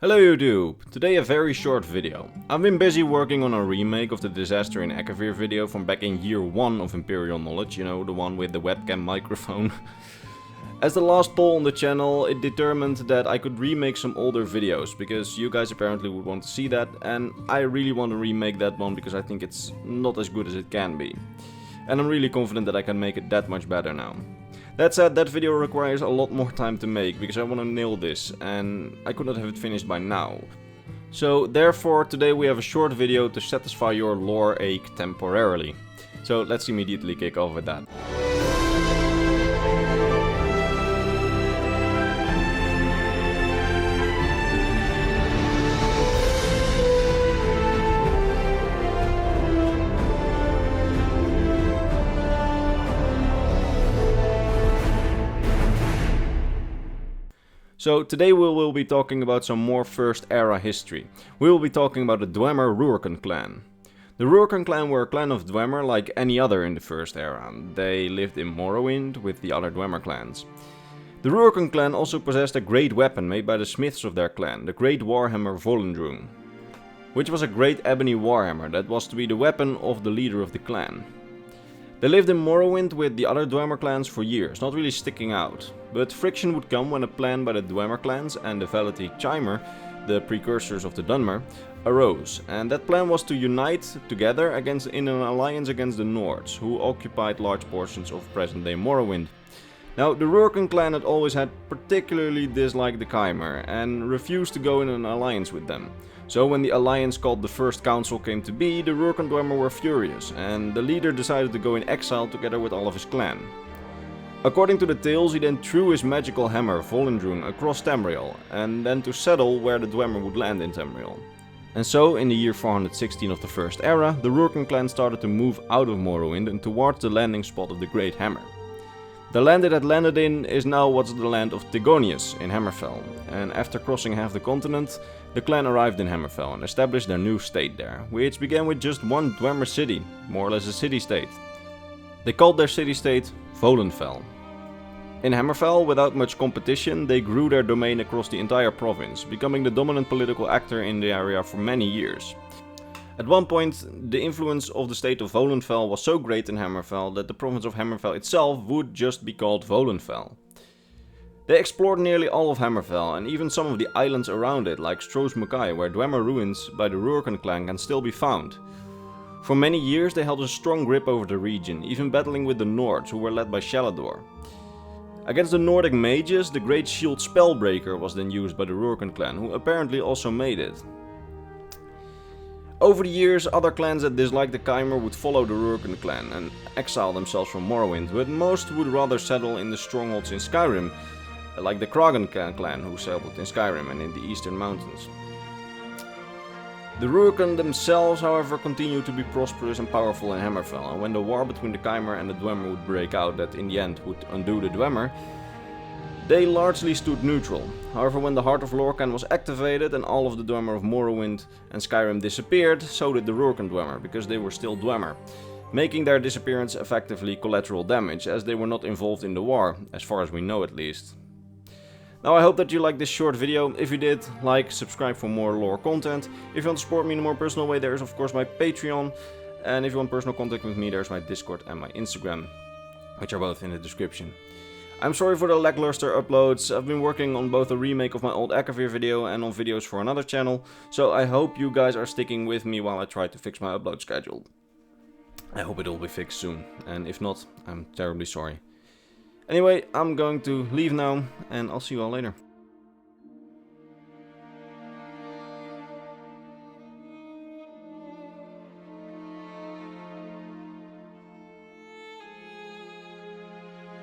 Hello YouTube! Today a very short video. I've been busy working on a remake of the Disaster in Akavir video from back in year 1 of Imperial Knowledge, you know, the one with the webcam microphone. As the last poll on the channel, it determined that I could remake some older videos, because you guys apparently would want to see that, and I really want to remake that one because I think it's not as good as it can be. And I'm really confident that I can make it that much better now. That said, that video requires a lot more time to make, because I want to nail this, and I could not have it finished by now. So therefore, today we have a short video to satisfy your lore ache temporarily. So let's immediately kick off with that. So today we will be talking about some more First Era history. We will be talking about the Dwemer Rourken clan. The Rourken clan were a clan of Dwemer like any other in the First Era. They lived in Morrowind with the other Dwemer clans. The Rourken clan also possessed a great weapon made by the smiths of their clan, the great warhammer Volendrung, which was a great ebony warhammer that was to be the weapon of the leader of the clan. They lived in Morrowind with the other Dwemer clans for years, not really sticking out. But friction would come when a plan by the Dwemer clans and the Velity Chimer, the precursors of the Dwemer, arose. And that plan was to unite together in an alliance against the Nords, who occupied large portions of present-day Morrowind. Now, the Rourken clan had always had particularly disliked the Chimer, and refused to go in an alliance with them. So when the alliance called the First Council came to be, the Rourken Dwemer were furious, and the leader decided to go in exile together with all of his clan. According to the tales, he then threw his magical hammer, Volendrung, across Tamriel, and then to settle where the Dwemer would land in Tamriel. And so, in the year 416 of the First Era, the Rourken clan started to move out of Morrowind and towards the landing spot of the Great Hammer. The land it had landed in is now what's the land of Tegonius in Hammerfell, and after crossing half the continent, the clan arrived in Hammerfell and established their new state there, which began with just one Dwemer city, more or less a city-state. They called their city-state Volenfell. In Hammerfell, without much competition, they grew their domain across the entire province, becoming the dominant political actor in the area for many years. At one point, the influence of the state of Volenfell was so great in Hammerfell that the province of Hammerfell itself would just be called Volenfell. They explored nearly all of Hammerfell, and even some of the islands around it, like Stros Mackay, where Dwemer ruins by the Rourken clan can still be found. For many years they held a strong grip over the region, even battling with the Nords, who were led by Shalador. Against the Nordic mages, the Great Shield Spellbreaker was then used by the Rourken clan, who apparently also made it. Over the years, other clans that disliked the Chimer would follow the Rourken clan and exile themselves from Morrowind, but most would rather settle in the strongholds in Skyrim, like the Kragan clan, who settled in Skyrim and in the Eastern Mountains. The Rourken themselves, however, continued to be prosperous and powerful in Hammerfell, and when the war between the Chimer and the Dwemer would break out that in the end would undo the Dwemer, they largely stood neutral. However, when the Heart of Lorkhan was activated and all of the Dwemer of Morrowind and Skyrim disappeared, so did the Rourken Dwemer, because they were still Dwemer, making their disappearance effectively collateral damage, as they were not involved in the war, as far as we know at least. Now I hope that you liked this short video. If you did, like, subscribe for more lore content. If you want to support me in a more personal way, there is of course my Patreon. And if you want personal contact with me, there's my Discord and my Instagram, which are both in the description. I'm sorry for the lackluster uploads. I've been working on both a remake of my old Akavir video and on videos for another channel. So I hope you guys are sticking with me while I try to fix my upload schedule. I hope it will be fixed soon. And if not, I'm terribly sorry. Anyway, I'm going to leave now, and I'll see you all later.